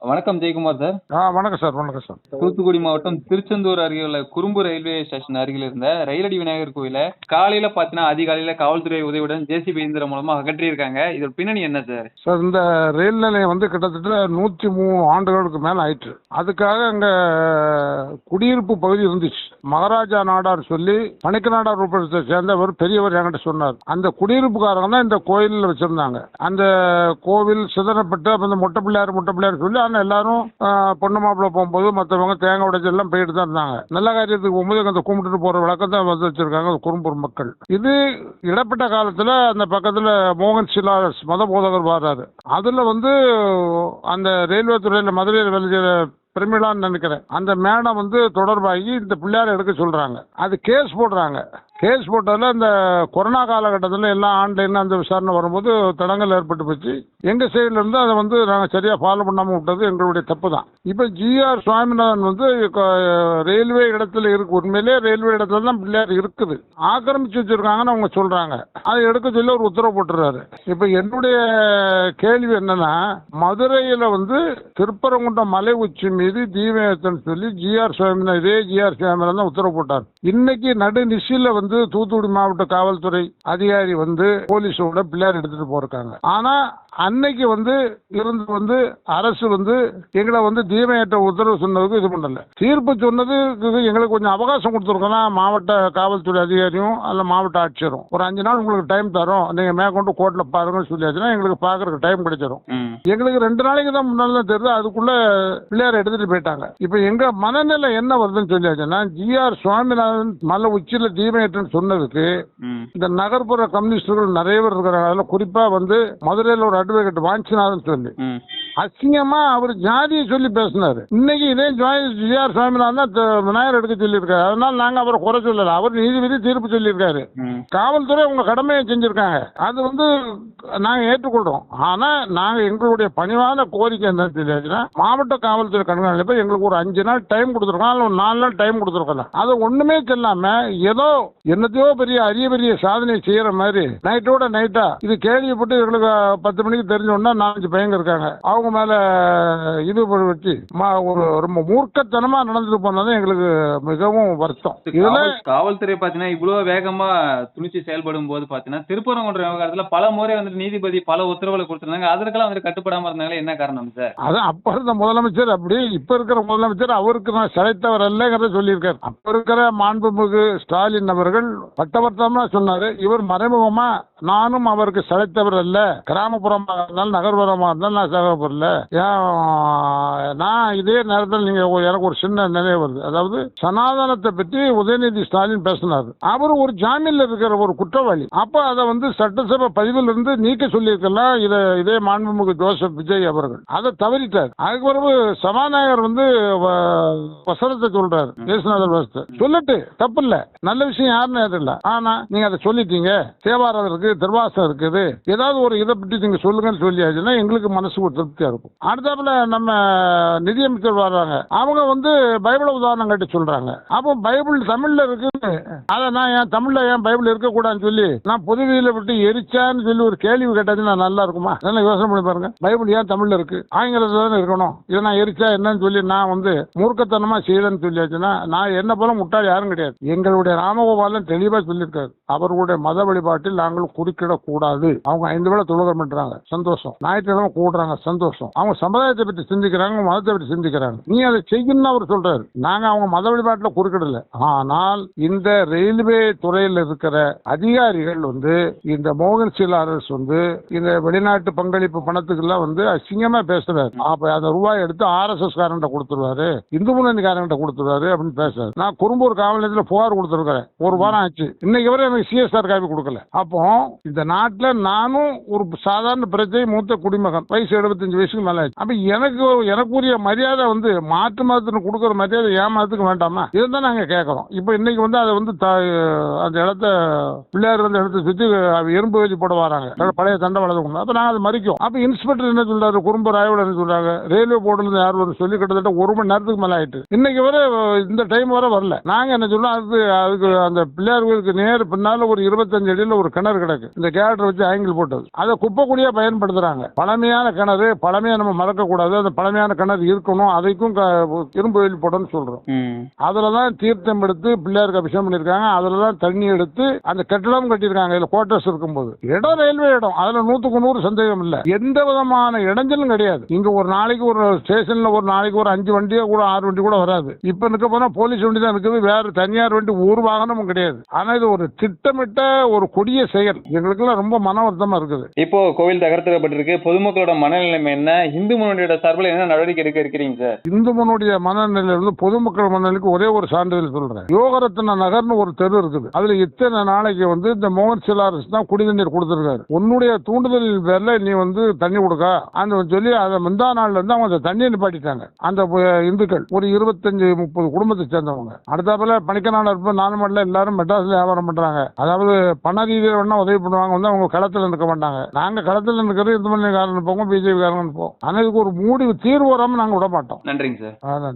வணக்கம் ஜெயக்குமார் சார். வணக்கம் சார். வணக்கம் சார். தூத்துக்குடி மாவட்டம் திருச்செந்தூர் அருகே உள்ள குறும்பு ரயில்வே ஸ்டேஷன் அருகில் இருந்த ரயிலடி விநாயகர் கோயில காலையில பாத்தீங்கன்னா அதிகாலையில காவல்துறை உதவியுடன் ஜேசிபி இயந்திரம் மூலமா அகற்றியிருக்காங்க. இதோட பின்னணி என்ன சார்? சார், இந்த ரயில் நிலையம் வந்து கிட்டத்தட்ட 103 ஆண்டுகளுக்கு மேல ஆயிற்று. அதுக்காக அங்க குடியிருப்பு பகுதி இருந்துச்சு. மகாராஜா நாடார் சொல்லி பணிக்க நாடார் உட்படத்தை சேர்ந்த ஒரு பெரியவர் என்கிட்ட சொன்னார். அந்த குடியிருப்புக்காரங்க தான் இந்த கோயிலில் வச்சிருந்தாங்க. அந்த கோவில் சிதறப்பட்டு அப்ப இந்த முட்டை பிள்ளையார் சொல்லி ஆனால் எல்லாரும் பொண்ணு மாப்பிள்ளை போகும்போது மற்றவங்க தேங்காய் உடைச்சு எல்லாம் போயிட்டு தான் இருந்தாங்க. நல்ல காரியத்துக்கு போகும்போது அந்த கும்பிட்டுட்டு போற வழக்கத்தை வந்து வச்சிருக்காங்க குறும்பூர் மக்கள். இது இடப்பட்ட காலத்துல அந்த பக்கத்துல மோகன் சிலாஸ் மத போதகர் வர்றாரு. அதுல வந்து அந்த ரயில்வே துறையில மதுரையில் வேலை செய்யற பிரமிளான்னு நினைக்கிறேன், அந்த மேடம் வந்து தொடர்பாகி இந்த பிள்ளையாரை எடுக்க சொல்றாங்க. அது கேஸ் போடுறாங்க. கேஸ் போட்டதில் இந்த கொரோனா காலகட்டத்தில் எல்லாம் ஆன்லைன் அந்த விசாரணை வரும்போது தடங்கள் ஏற்பட்டு போச்சு. எங்கள் சைட்லேருந்து அதை வந்து நாங்கள் சரியாக ஃபாலோ பண்ணாமல் விட்டது எங்களுடைய தப்பு தான். இப்போ ஜிஆர் சுவாமிநாதன் வந்து ரயில்வே இடத்துல இருக்கு, உண்மையிலே ரயில்வே இடத்துல தான் பிள்ளையார் இருக்குது, ஆக்கிரமிச்சு வச்சுருக்காங்கன்னு அவங்க சொல்கிறாங்க. அதை எடுக்க சொல்லி ஒரு உத்தரவு போட்டுறாரு. இப்போ என்னுடைய கேள்வி என்னன்னா, மதுரையில் வந்து திருப்பரங்குன்றம் மலை உச்சி மீது தீபேத்தன்னு சொல்லி ஜிஆர் சுவாமிநாதன், இதே ஜிஆர் சுவாமிநாதன் தான் உத்தரவு போட்டார். இன்னைக்கு நடு நிசில வந்து தூத்துக்குடி மாவட்ட காவல்துறை அதிகாரி வந்து போலீஸோட பிள்ளையார் எடுத்துட்டு போறாங்க. ஆனா அன்னைக்கு வந்து இருந்து வந்து அரசு வந்து எங்களை வந்து தீமையற்ற உத்தரவு சொன்னதுக்கு இது பண்ணல. தீர்ப்பு சொன்னது எங்களுக்கு கொஞ்சம் அவகாசம் கொடுத்துருக்கலாம். மாவட்ட காவல்துறை அதிகாரியும் அல்ல மாவட்ட ஆட்சியரும் ஒரு 5 நாள் உங்களுக்கு டைம் தரோம், நீங்க மேற்கொண்டு கோர்ட்ல பாருங்கன்னு சொல்லியாச்சுன்னா எங்களுக்கு பாக்குறதுக்கு டைம் கிடைச்சிடும். எங்களுக்கு 2 நாளைக்கு தான் முன்னால தான் தெரியுது, அதுக்குள்ள பிள்ளையார் எடுத்துட்டு போயிட்டாங்க. இப்ப எங்க மனநிலை என்ன வருதுன்னு சொல்லியாச்சுன்னா, ஜிஆர் சுவாமிநாதன் மலை உச்சியில தீமையற்றன்னு சொன்னதுக்கு இந்த நகர்ப்புற கம்யூனிஸ்டுகள் நிறைய பேர் இருக்கிறாங்க. குறிப்பா வந்து மதுரையில் ஒரு அட்வொகேட் வாஞ்சிநாதன் சொல்லி அசிங்கமா அவர் ஜாதியை சொல்லி பேசினாரு. இன்னைக்கு இதே ஜிஆர் சுவாமிநாதன் தான் விநாயகர் எடுக்க சொல்லியிருக்காரு. அதனால நாங்க அவரை குறை சொல்லல. அவர் நீதிபதி தீர்ப்பு சொல்லியிருக்காரு. காவல்துறை உங்க கடமையை செஞ்சிருக்காங்க, அது வந்து நாங்க ஏற்றுக்கொள்றோம். ஆனா நாங்க எங்களுடைய பணிவான கோரிக்கை என்ன தெரியாதுன்னா, மாவட்ட காவல்துறை கண்காணிப்பு எங்களுக்கு ஒரு 5 நாள் டைம் கொடுத்துருக்கோம், அல்ல ஒரு 4 நாள் டைம் கொடுத்துருக்கோம். அது ஒண்ணுமே சொல்லாம ஏதோ என்னத்தையோ பெரிய சாதனை செய்யற மாதிரி நைட்டோட நைட்டா இது கேள்விப்பட்டு எங்களுக்கு 10 மணிக்கு தெரிஞ்சோன்னா 4-5 பையங்க இருக்காங்க, அவங்க மேல இது வச்சு ஒரு ரொம்ப மூர்க்கத்தனமா நடந்துட்டு போனது எங்களுக்கு மிகவும் வருத்தம். இதுல காவல்துறை பாத்தீங்கன்னா இவ்வளவு வேகமா துணிச்சு செயல்படும் போது பாத்தீங்கன்னா திருப்பரங்குன்றம் விவகாரத்துல பல முறை வந்துட்டு நீதிபதி பல உத்தரவுகளை கொடுத்திருந்தாங்க. அதற்கெல்லாம் வந்து கட்டுப்படாம இருந்தாங்க. என்ன காரணம் சார்? அதான் அப்ப இருந்த முதலமைச்சர் அப்படி, இப்ப இருக்கிற முதலமைச்சர் அவருக்கு நான் சிலைத்தவர் அல்லங்கிறத சொல்லியிருக்காரு. அப்ப இருக்கிற மாண்புமிகு ஸ்டாலின் அவர்கள் பட்டவர்த்தமா சொன்னாரு. இவர் மறைமுகமா நானும் அவருக்கு சிலைத்தவர் அல்ல, கிராமப்புறமா இருந்தாலும் நகர்ப்புறமா இருந்தாலும் நான் சகப்படல. நான் இதே நேரத்தில் நீங்க எனக்கு ஒரு சின்ன நினைவு வருது. அதாவது சனாதனத்தை பற்றி உதயநிதி ஸ்டாலின் பேசினார். அவர் ஒரு ஜாமீன்ல இருக்கிற ஒரு குற்றவாளி. அப்ப அதை வந்து சட்டசபை பதிவில் இருந்து நீக்க சொல்லியிருக்கலாம் இதே மாண்புமிகு ஜோசப் விஜய் அவர்கள். அதை தவறிட்டார். அதுக்கு பிறகு சபாநாயகர் வந்து வசனத்தை சொல்றாரு, தேசநாதர் வசத்தை சொல்லட்டு தப்பு இல்ல, நல்ல விஷயம் யாருன்னு தெரியல. ஆனா நீங்க அதை சொல்லிட்டீங்க, தேவாரம் இருக்கு, திருவாசம் இருக்குது, ஏதாவது ஒரு இதை பற்றி நீங்க சொல்லுங்கன்னு சொல்லியாச்சுன்னா எங்களுக்கு மனசுக்கு ஒரு திருப்தியா இருக்கும். அடுத்தாப்புல நம்ம நிதியமைச்சர் வர்றாங்க, அவங்க வந்து பைபிள உதாரணம் கட்டி சொல்றாங்க. அப்போ பைபிள் தமிழ்ல இருக்கு, அதை நான் ஏன் தமிழ்ல ஏன் பைபிள் இருக்கக்கூடாதுன்னு சொல்லி நான் பொதுவெளியில விட்டு எரிச்சான்னு சொல்லி ஒரு கேள்வி கேட்டாச்சுன்னா நல்லா இருக்குமா? நல்லா யோசனை பண்ணி பாருங்க. பைபிள் ஏன் தமிழ்ல இருக்கு, ஆங்கிலத்துல தானே இருக்கணும். இதை நான் எரிச்சா என்னன்னு சொல்லி நான் வந்து மூர்க்கத்தனமா செய்யலன்னு சொல்லியாச்சுன்னா நான் என்ன போல முட்டாள் யாரும் கிடையாது. எங்களுடைய ராமகோபாலன் தெளிவா சொல்லியிருக்காரு, அவர்களுடைய மத வழிபாட்டில் நாங்கள் குறுக்கிடக்கூடாது. அவங்க 5 வேளை தொழுகை பண்றாங்க, சந்தோஷம். ஞாயிற்றுக்கிழமை கூடுறாங்க, சந்தோஷம். அவங்க சமுதாயத்தை பற்றி சிந்திக்கிறாங்க, மதத்தை பற்றி சிந்திக்கிறாங்க. நீ அதை செய்யணும்னு அவர் சொல்றாரு. நாங்க அவங்க மத வழிபாட்டில் குறுக்கிடல. ஆனால் இந்த ரயில்வே துறையில் இருக்கிற அதிகாரிகள் வந்து இந்த மோகன் சிலாரஸ் வந்து இந்த வெளிநாட்டு பங்களிப்பு பணத்துக்கு எல்லாம் வந்து அசிங்கமா பேசுறாரு. அப்ப அந்த ரூபாய் எடுத்து RSS காரன்ட்ட கொடுத்துருவாரு, இந்து முன்னணி காரன்ட்ட கொடுத்துருவாரு அப்படின்னு பேசுறாரு. நான் குறும்பூர் காவல் நிலையத்தில் புகார் கொடுத்துருக்கிறேன், 1 வாரம் ஆச்சு. இன்னைக்கு வரை எனக்கு CSR காப்பி கொடுக்கல. அப்போ இந்த நாட்டில் நானும் ஒரு சாதாரண பிரஜை, மூத்த குடிமகன், வயசு 75 வயசுக்கு மேல ஆச்சு. அப்ப எனக்குரிய மரியாதை வந்து மாற்று மதத்துக்கு கொடுக்குற மரியாதை ஏன் மதத்துக்கு வேண்டாமா? இதுதான் நாங்க கேட்கறோம். இப்ப இன்னைக்கு வந்து அதை வந்து அந்த இடத்த பிள்ளையார் வந்து இடத்த சுத்தி எறும்பு வச்சு போட வராங்க, பழைய சண்டை வளர்ந்து. அப்ப நாங்க அதை மறிக்கும். அப்ப இன்ஸ்பெக்டர் என்ன சொல்றாரு, குறும்பு ராயவல் என்ன சொல்றாங்க, ரயில்வே போர்டுல இருந்து யாரும் வந்து சொல்லி கிட்டத்தட்ட 1 மணி நேரத்துக்கு மேல ஆயிட்டு. இன்னைக்கு வரை இந்த டைம் வரை வரல. நாங்க என்ன சொல்றோம், அதுக்கு அந்த பிள்ளையார் கோயிலுக்கு நேர் பின்னால ஒரு 25 அடியில் ஒரு கிணறு கிடக்கு, இந்த கேரக்டர் வச்சு ஆங்கிள் போட்டது. அதை குப்பை குடியா பயன்படுத்துறாங்க. பழமையான கிணறு, பழமையா நம்ம மறக்க கூடாது. அந்த பழமையான கிணறு கிணறு இருக்கணும், அதைக்கும் இரும்பு வேலி போடணும்னு சொல்றோம். அதுலதான் தீர்த்தம் எடுத்து பிள்ளையாருக்கு அபிஷேகம் பண்ணிருக்காங்க. அதுலதான் தண்ணி எடுத்து அந்த கட்டிடம் கட்டியிருக்காங்க. இதுல குவார்டர்ஸ் இருக்கும்போது இடம் ரயில்வே இடம், அதுல 100% சந்தேகம் இல்ல. எந்த விதமான இடைஞ்சலும் கிடையாது. இங்க ஒரு நாளைக்கு ஒரு ஸ்டேஷன்ல ஒரு நாளைக்கு ஒரு 5 வண்டியோ கூட 6 வண்டி கூட வராது. இப்ப நிக்க போனா போலீஸ் வண்டி தான் இருக்குது, வேற தனியார் வண்டி ஒரு வாகனமும் கிடையாது. ஆனா இது ஒரு திட்டமிட்ட ஒரு கொடிய செயல். எங்களுக்கு எல்லாம் ரொம்ப மன வருத்தமா இருக்குது. இப்போ கோவில் தகர்த்தப்பட்டிருக்கு, பொதுமக்களோட மனநிலைமை என்ன, இந்து முன்னணியோட சார்பில் என்ன நடவடிக்கை எடுக்க இருக்கிறீங்க சார்? இந்து முன்னோடைய மனநிலையில இருந்து பொதுமக்கள் மனநிலைக்கு ஒரே ஒரு சான்றிதழ் சொல்றேன். யோகரத்ன நகர்னு ஒரு தெரு இருக்குது. அதுல இத்தனை நாளைக்கு இந்த மோகன் சிலாரஸ் தான் குடி தண்ணீர் கொடுத்திருக்காரு. உன்னுடைய தூண்டுதலின் பேர்ல நீ தண்ணி கொடுக்க அந்த சொல்லி அதை முந்தா நாள்ல இருந்து அவங்க தண்ணியை நிப்பாட்டிட்டாங்க. அந்த இந்துக்கள் ஒரு 25-30 குடும்பத்தை சேர்ந்தவங்க. அடுத்தாப்புல பணிக்கநாடர் நானுமல்ல எல்லாரும் மெட்ராஸ்ல வியாபாரம் பண்றாங்க. அதாவது பண ரீதியில் வேணா உதவி பண்ணுவாங்க, அவங்க களத்துல நிற்க மாட்டாங்க. நாங்க களத்துல நிற்கிறது இந்து மணி காரன் போவோம், பிஜேபி காரன் போவோம். ஆனா இதுக்கு ஒரு தீர்வு வராம நாங்க விட மாட்டோம். நன்றிங்க சார்.